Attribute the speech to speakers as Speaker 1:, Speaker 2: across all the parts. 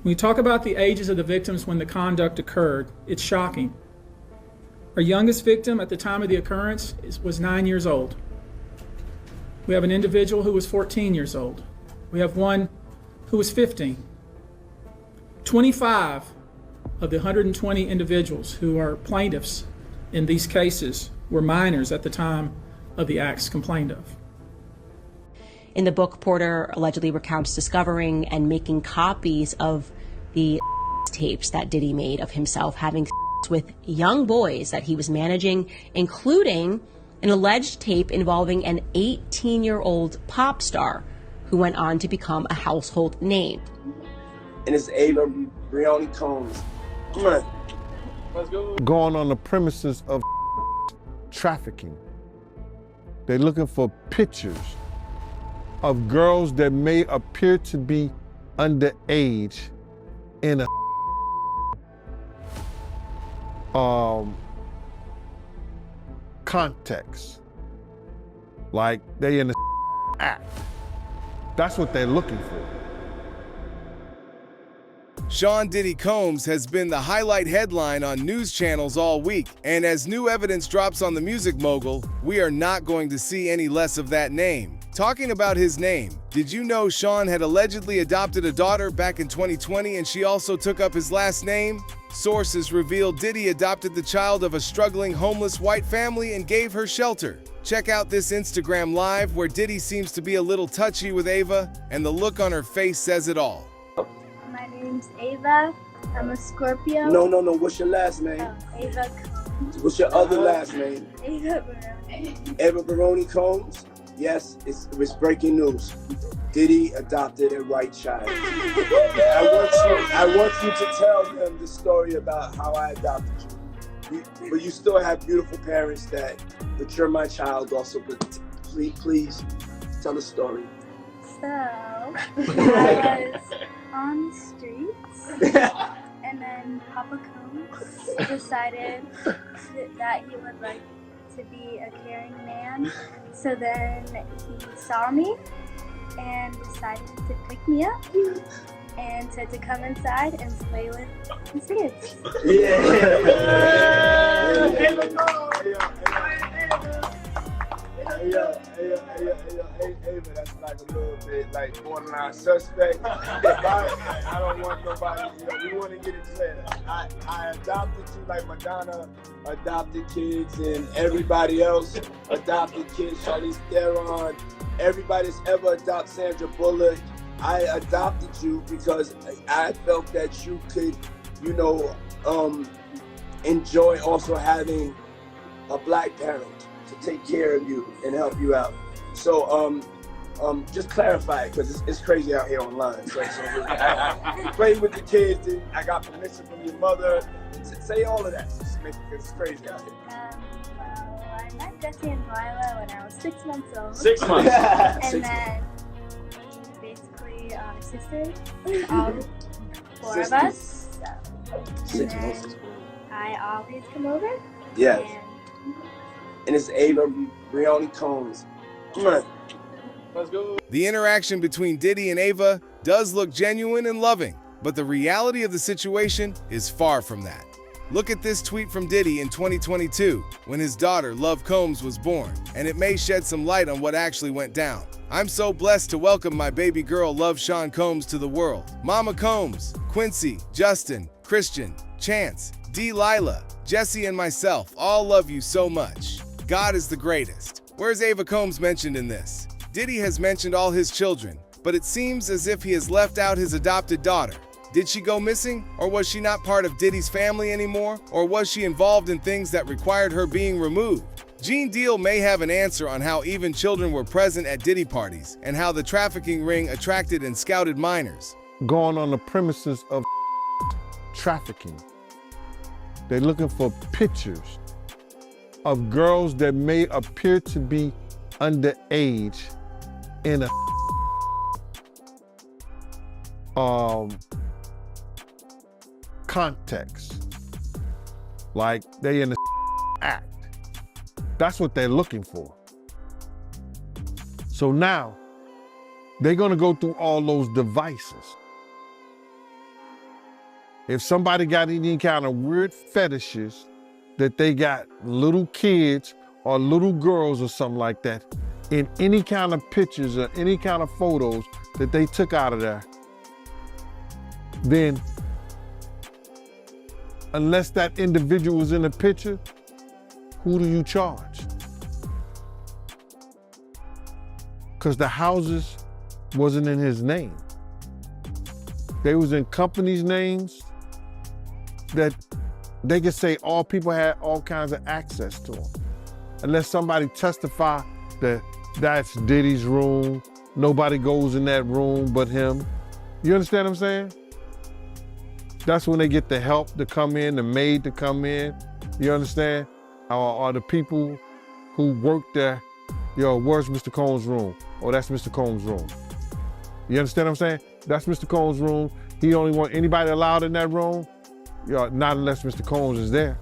Speaker 1: When we talk about the ages of the victims when the conduct occurred, it's shocking. Our youngest victim at the time of the occurrence was 9 years old. We have an individual who was 14 years old. We have one who was 15. 25 of the 120 individuals who are plaintiffs in these cases were minors at the time of the acts complained of.
Speaker 2: In the book, Porter allegedly recounts discovering and making copies of the tapes that Diddy made of himself having with young boys that he was managing, including an alleged tape involving an 18-year-old pop star who went on to become a household name.
Speaker 3: And it's Ava Brioni Combs. Come on. Let's go.
Speaker 4: Going on the premises of trafficking. They're looking for pictures of girls that may appear to be underage in a context. Like they in a act. That's what they're looking for.
Speaker 5: Sean Diddy Combs has been the highlight headline on news channels all week, and as new evidence drops on the music mogul, we are not going to see any less of that name. Talking about his name, did you know Sean had allegedly adopted a daughter back in 2020 and she also took up his last name? Sources reveal Diddy adopted the child of a struggling homeless white family and gave her shelter. Check out this Instagram live where Diddy seems to be a little touchy with Ava, and the look on her face says it all.
Speaker 6: My name's Ava. I'm a Scorpio.
Speaker 3: No. What's your last name?
Speaker 6: Ava Combs.
Speaker 3: What's your other last name?
Speaker 6: Ava Baroni.
Speaker 3: Ava Baroni Combs? Yes, it's breaking news. Diddy adopted a white child. I want you to tell them the story about how I adopted you. But you still have beautiful parents but you're my child also. But please tell the story.
Speaker 6: So, I was on the streets, and then Papa Combs decided that he would like to be a caring man. So then he saw me and decided to pick me up and said to come inside and play with his kids.
Speaker 3: Ava, that's like a little bit like borderline suspect. I don't want nobody, we want to get it clear. I adopted you like Madonna adopted kids and everybody else adopted kids, Charlize Theron, everybody that's ever adopted Sandra Bullock. I adopted you because I felt that you could, enjoy also having a black parent to take care of you and help you out. So just clarify it, because it's crazy out here online. So play with the kids, and I got permission from your mother. Say all of that. It's crazy out here.
Speaker 6: Well, I met Jesse and Lila when I was 6 months old.
Speaker 3: 6 months.
Speaker 6: And then basically sisters, all 4 of us. So.
Speaker 3: 6 months.
Speaker 6: I always come over.
Speaker 3: Yes. And it's Ava Brioni Combs. Come on. Let's go.
Speaker 5: The interaction between Diddy and Ava does look genuine and loving, but the reality of the situation is far from that. Look at this tweet from Diddy in 2022, when his daughter, Love Combs, was born, and it may shed some light on what actually went down. I'm so blessed to welcome my baby girl, Love Sean Combs, to the world. Mama Combs, Quincy, Justin, Christian, Chance, D. Lila, Jesse, and myself all love you so much. God is the greatest. Where's Ava Combs mentioned in this? Diddy has mentioned all his children, but it seems as if he has left out his adopted daughter. Did she go missing? Or was she not part of Diddy's family anymore? Or was she involved in things that required her being removed? Gene Deal may have an answer on how even children were present at Diddy parties and how the trafficking ring attracted and scouted minors.
Speaker 4: Going on the premises of trafficking. They're looking for pictures of girls that may appear to be underage in a context. Like they in a act. That's what they're looking for. So now they're gonna go through all those devices If somebody got any kind of weird fetishes that they got little kids or little girls or something like that in any kind of pictures or any kind of photos that they took out of there, then unless that individual was in the picture, who do you charge? Because the houses wasn't in his name. They was in companies' names that they could say all people had all kinds of access to them. Unless somebody testify that that's Diddy's room, nobody goes in that room but him. You understand what I'm saying? That's when they get the help to come in, the maid to come in, you understand? Or the people who work there, yo, where's Mr. Combs' room? Oh, that's Mr. Combs' room. You understand what I'm saying? That's Mr. Combs' room. He only want anybody allowed in that room? Yo, not unless Mr. Combs is there.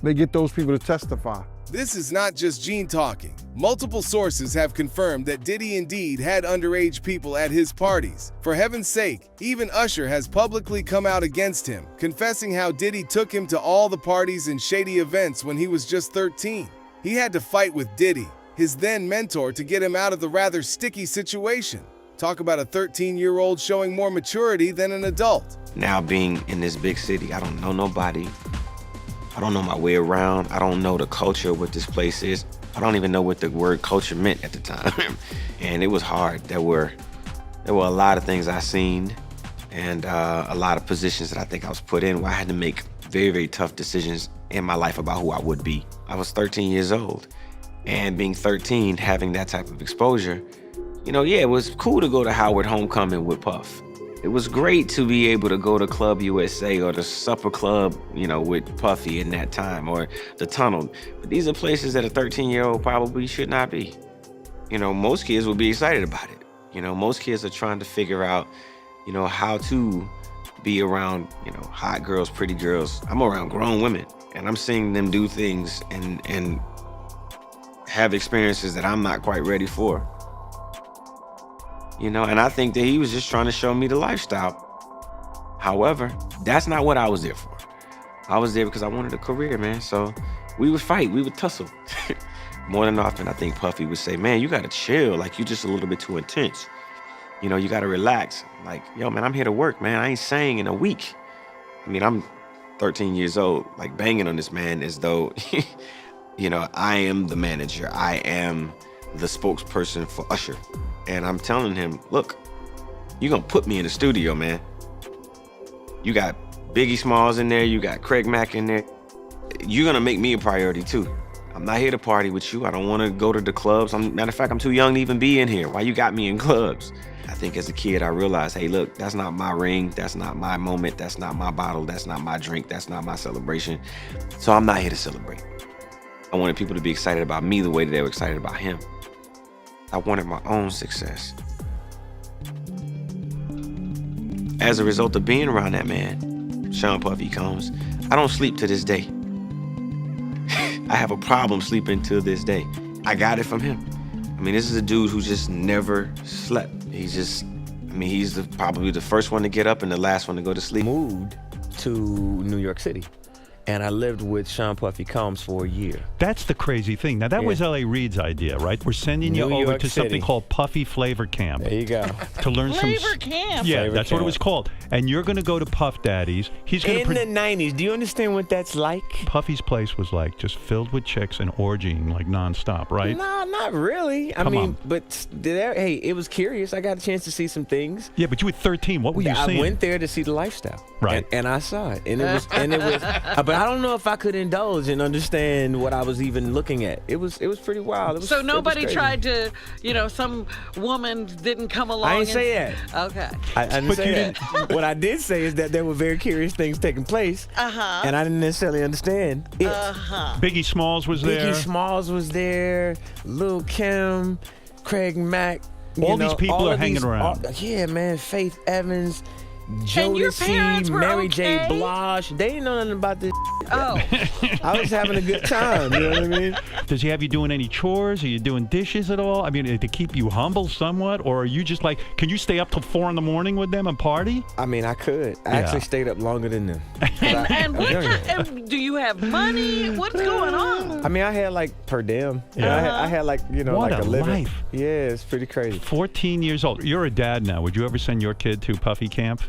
Speaker 4: They get those people to testify.
Speaker 5: This is not just Gene talking. Multiple sources have confirmed that Diddy indeed had underage people at his parties. For heaven's sake, even Usher has publicly come out against him, confessing how Diddy took him to all the parties and shady events when he was just 13. He had to fight with Diddy, his then mentor, to get him out of the rather sticky situation. Talk about a 13-year-old showing more maturity than an adult.
Speaker 7: Now being in this big city, I don't know nobody. I don't know my way around. I don't know the culture of what this place is. I don't even know what the word culture meant at the time. And it was hard. There were a lot of things I seen and a lot of positions that I think I was put in where I had to make very, very tough decisions in my life about who I would be. I was 13 years old, and being 13, having that type of exposure, you know, yeah, it was cool to go to Howard Homecoming with Puff. It was great to be able to go to Club USA or the Supper Club, you know, with Puffy in that time, or the Tunnel. But these are places that a 13-year-old probably should not be. You know, most kids will be excited about it. You know, most kids are trying to figure out, you know, how to be around, you know, hot girls, pretty girls. I'm around grown women, and I'm seeing them do things and have experiences that I'm not quite ready for. You know, and I think that he was just trying to show me the lifestyle. However, that's not what I was there for. I was there because I wanted a career, man. So we would fight, we would tussle. More than often, I think Puffy would say, man, you gotta chill. Like, you just a little bit too intense. You know, you gotta relax. Like, yo, man, I'm here to work, man. I ain't sang in a week. I mean, I'm 13 years old, like banging on this man as though, you know, I am the manager. I am the spokesperson for Usher. And I'm telling him, look, you're gonna put me in the studio, man. You got Biggie Smalls in there, you got Craig Mack in there. You're gonna make me a priority too. I'm not here to party with you. I don't wanna go to the clubs. Matter of fact, I'm too young to even be in here. Why you got me in clubs? I think as a kid, I realized, hey, look, that's not my ring. That's not my moment. That's not my bottle. That's not my drink. That's not my celebration. So I'm not here to celebrate. I wanted people to be excited about me the way that they were excited about him. I wanted my own success. As a result of being around that man, Sean Puffy Combs, I don't sleep to this day. I have a problem sleeping to this day. I got it from him. I mean, this is a dude who just never slept. He's probably the first one to get up and the last one to go to sleep.
Speaker 8: Moved to New York City. And I lived with Sean Puffy Combs for a year.
Speaker 9: That's the crazy thing. Now, that was L.A. Reid's idea, right? We're sending you over to something called Puffy Flavor Camp.
Speaker 8: There you go.
Speaker 9: To learn
Speaker 10: Flavor Camp.
Speaker 9: Yeah,
Speaker 8: Flavor
Speaker 9: that's
Speaker 8: Camp.
Speaker 9: what it was called. And you're going to go to Puff Daddy's. He's going
Speaker 8: In the 90s, do you understand what that's like?
Speaker 9: Puffy's place was like just filled with chicks and orgying like nonstop, right?
Speaker 8: No, not really. I mean, but hey, it was curious. I got a chance to see some things.
Speaker 9: Yeah, but you were 13. What were you seeing?
Speaker 8: I went there to see the lifestyle.
Speaker 9: Right.
Speaker 8: And I saw it. And it was but I don't know if I could indulge and understand what I was even looking at. It was pretty wild.
Speaker 10: So nobody tried to, you know, some woman didn't come along.
Speaker 8: I didn't say that.
Speaker 10: Okay.
Speaker 8: I didn't say that. What I did say is that there were very curious things taking place. And I didn't necessarily understand it.
Speaker 9: Biggie Smalls was there.
Speaker 8: Biggie Smalls was there. Lil' Kim, Craig Mack.
Speaker 9: All these people are hanging around.
Speaker 8: Yeah, man. Faith Evans.
Speaker 10: And your parents
Speaker 8: Jodeci,
Speaker 10: were
Speaker 8: Mary J.
Speaker 10: okay?
Speaker 8: Blige. They didn't know nothing about this.
Speaker 10: Oh.
Speaker 8: I was having a good time. You know what I mean?
Speaker 9: Does he have you doing any chores? Are you doing dishes at all? I mean, to keep you humble somewhat? Or are you just like, can you stay up till 4 in the morning with them and party?
Speaker 8: I mean, I could. I actually stayed up longer than them.
Speaker 10: And do you have money? What's going on?
Speaker 8: I mean, I had like per diem. You know, I had like, you know,
Speaker 9: What
Speaker 8: like
Speaker 9: a
Speaker 8: living.
Speaker 9: life.
Speaker 8: Yeah, it's pretty crazy.
Speaker 9: 14 years old. You're a dad now. Would you ever send your kid to Puffy camp?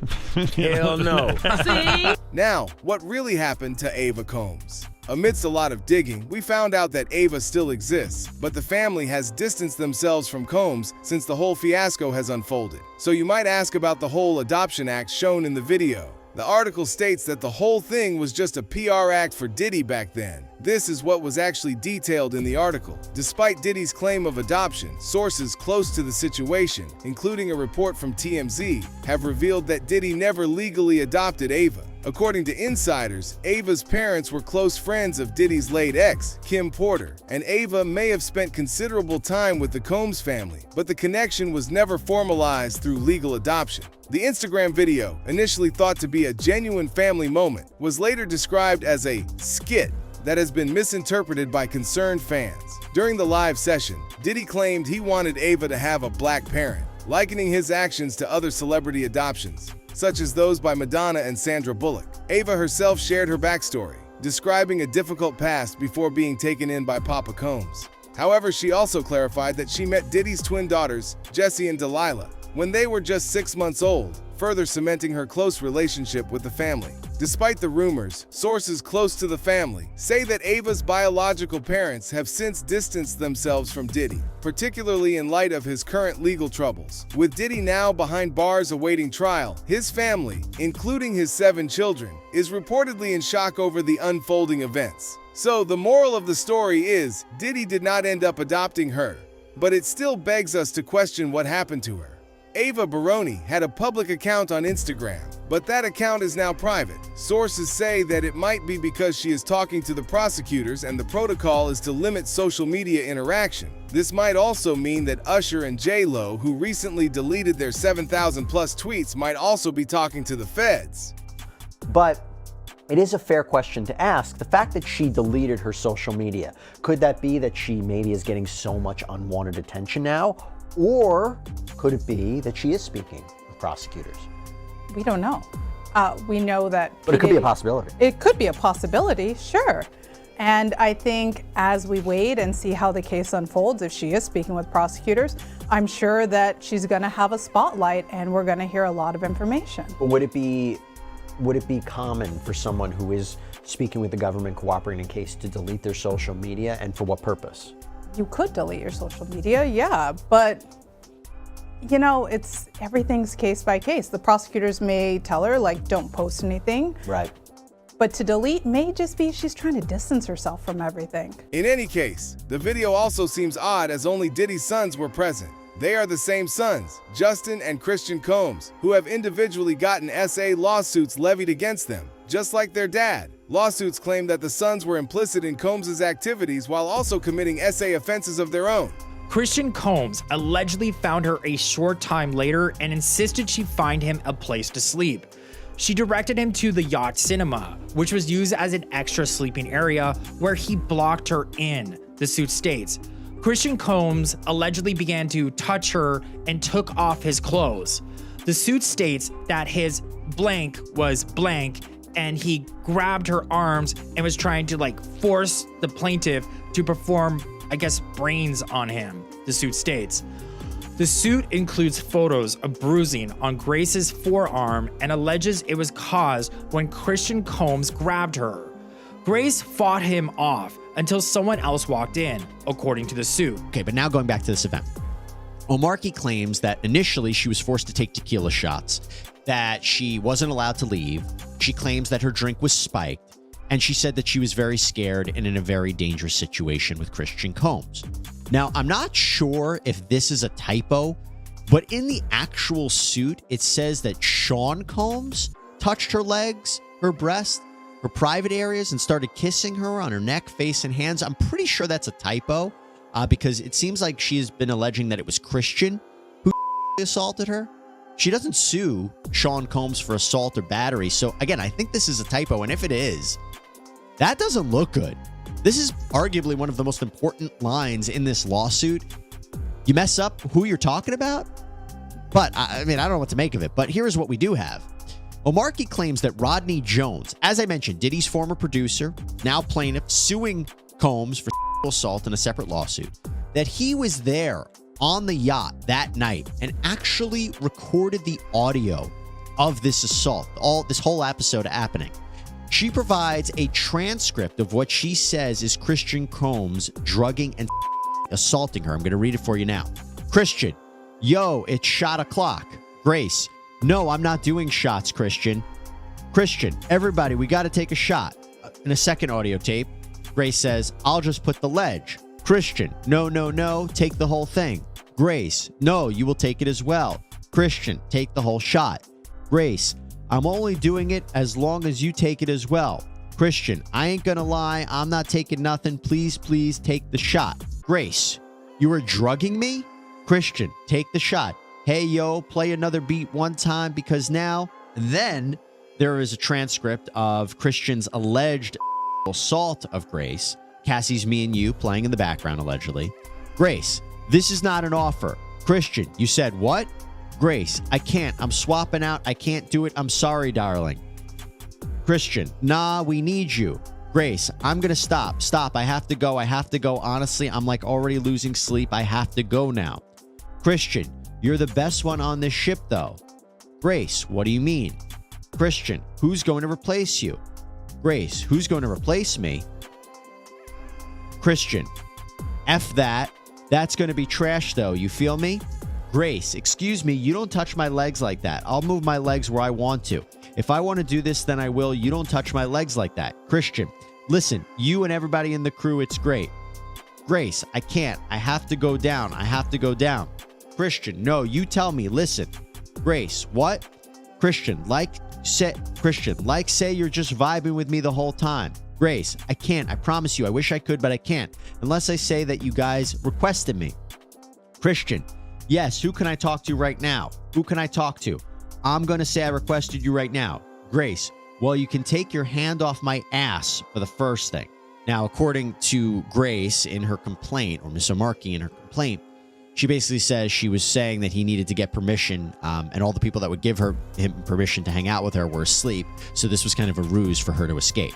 Speaker 8: Hell no.
Speaker 10: See?
Speaker 5: Now, what really happened to Ava Combs? Amidst a lot of digging, we found out that Ava still exists, but the family has distanced themselves from Combs since the whole fiasco has unfolded. So you might ask about the whole adoption act shown in the video. The article states that the whole thing was just a PR act for Diddy back then. This is what was actually detailed in the article. Despite Diddy's claim of adoption, sources close to the situation, including a report from TMZ, have revealed that Diddy never legally adopted Ava. According to insiders, Ava's parents were close friends of Diddy's late ex, Kim Porter, and Ava may have spent considerable time with the Combs family, but the connection was never formalized through legal adoption. The Instagram video, initially thought to be a genuine family moment, was later described as a skit that has been misinterpreted by concerned fans. During the live session, Diddy claimed he wanted Ava to have a black parent, likening his actions to other celebrity adoptions, such as those by Madonna and Sandra Bullock. Ava herself shared her backstory, describing a difficult past before being taken in by Papa Combs. However, she also clarified that she met Diddy's twin daughters, Jessie and Delilah, when they were just 6 months old, further cementing her close relationship with the family. Despite the rumors, sources close to the family say that Ava's biological parents have since distanced themselves from Diddy, particularly in light of his current legal troubles. With Diddy now behind bars awaiting trial, his family, including his 7 children, is reportedly in shock over the unfolding events. So the moral of the story is, Diddy did not end up adopting her, but it still begs us to question what happened to her. Ava Baroni had a public account on Instagram, but that account is now private. Sources say that it might be because she is talking to the prosecutors and the protocol is to limit social media interaction. This might also mean that Usher and J-Lo, who recently deleted their 7,000 plus tweets, might also be talking to the feds.
Speaker 11: But it is a fair question to ask. The fact that she deleted her social media, could that be that she maybe is getting so much unwanted attention now? Or could it be that she is speaking with prosecutors?
Speaker 12: We don't know. We know that.
Speaker 11: But it could be a possibility.
Speaker 12: It could be a possibility, sure. And I think as we wait and see how the case unfolds, if she is speaking with prosecutors, I'm sure that she's going to have a spotlight and we're going to hear a lot of information.
Speaker 11: But would it be common for someone who is speaking with the government, cooperating in a case, to delete their social media, and for what purpose?
Speaker 12: You could delete your social media, yeah, but you know, everything's case by case. The prosecutors may tell her, like, don't post anything.
Speaker 11: Right.
Speaker 12: But to delete may just be she's trying to distance herself from everything.
Speaker 5: In any case, the video also seems odd as only Diddy's sons were present. They are the same sons, Justin and Christian Combs, who have individually gotten SA lawsuits levied against them, just like their dad. Lawsuits claim that the sons were implicit in Combs' activities while also committing SA offenses of their own.
Speaker 13: Christian Combs allegedly found her a short time later and insisted she find him a place to sleep. She directed him to the Yacht Cinema, which was used as an extra sleeping area where he blocked her in, the suit states. Christian Combs allegedly began to touch her and took off his clothes. The suit states that his blank was blank and he grabbed her arms and was trying to force the plaintiff to perform, I guess, brains on him, the suit states. The suit includes photos of bruising on Grace's forearm and alleges it was caused when Christian Combs grabbed her. Grace fought him off until someone else walked in, according to the suit.
Speaker 14: Okay, but now going back to this event. Omarky claims that initially she was forced to take tequila shots, that she wasn't allowed to leave. She claims that her drink was spiked, and she said that she was very scared and in a very dangerous situation with Christian Combs. Now, I'm not sure if this is a typo, but in the actual suit, it says that Sean Combs touched her legs, her breast, her private areas, and started kissing her on her neck, face, and hands. I'm pretty sure that's a typo because it seems like she has been alleging that it was Christian who assaulted her. She doesn't sue Sean Combs for assault or battery. So again, I think this is a typo. And if it is, that doesn't look good. This is arguably one of the most important lines in this lawsuit. You mess up who you're talking about? But I mean, I don't know what to make of it. But here's what we do have. Omarky claims that Rodney Jones, as I mentioned, Diddy's former producer, now plaintiff, suing Combs for assault in a separate lawsuit, that he was there on the yacht that night and actually recorded the audio of this assault, this whole episode happening. She provides a transcript of what she says is Christian Combs drugging and assaulting her. I'm going to read it for you now. Christian, yo, it's shot o'clock. Grace, no, I'm not doing shots, Christian. Christian, everybody, we got to take a shot. In a second audio tape, Grace says, I'll just put the ledge. Christian, no, no, no, take the whole thing. Grace, no, you will take it as well. Christian, take the whole shot. Grace, I'm only doing it as long as you take it as well. Christian, I ain't gonna lie, I'm not taking nothing. Please, please take the shot. Grace, you were drugging me? Christian, take the shot. Hey, yo, play another beat one time because now. Then there is a transcript of Christian's alleged assault of Grace. Cassie's Me and You playing in the background, allegedly. Grace, this is not an offer. Christian, you said what? Grace, I can't. I'm swapping out. I can't do it. I'm sorry, darling. Christian, nah, we need you. Grace, I'm going to stop. Stop. I have to go. I have to go. Honestly, I'm like already losing sleep. I have to go now. Christian, you're the best one on this ship, though. Grace, what do you mean? Christian, who's going to replace you? Grace, who's going to replace me? Christian, F that. That's going to be trash, though. You feel me? Grace, excuse me, you don't touch my legs like that. I'll move my legs where I want to. If I want to do this, then I will. You don't touch my legs like that. Christian, listen, you and everybody in the crew, it's great. Grace, I can't. I have to go down. I have to go down. Christian, no, you tell me. Listen. Grace, what? Christian, say you're just vibing with me the whole time. Grace, I can't. I promise you. I wish I could, but I can't. Unless I say that you guys requested me. Christian, yes, who can I talk to right now? Who can I talk to? I'm going to say I requested you right now. Grace, well, you can take your hand off my ass for the first thing. Now, according to Grace in her complaint, or Miss Omarky in her complaint, she basically says she was saying that he needed to get permission, and all the people that would give him permission to hang out with her were asleep. So this was kind of a ruse for her to escape.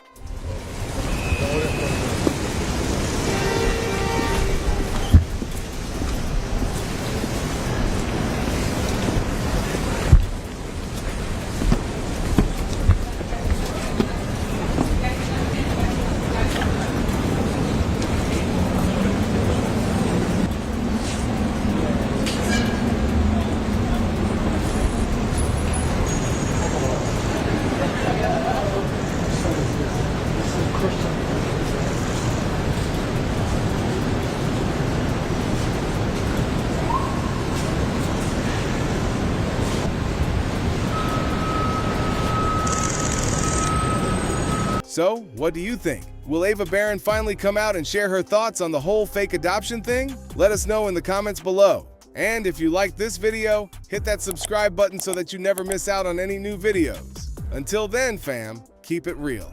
Speaker 5: So, what do you think? Will Ava Barron finally come out and share her thoughts on the whole fake adoption thing? Let us know in the comments below. And if you liked this video, hit that subscribe button so that you never miss out on any new videos. Until then, fam, keep it real.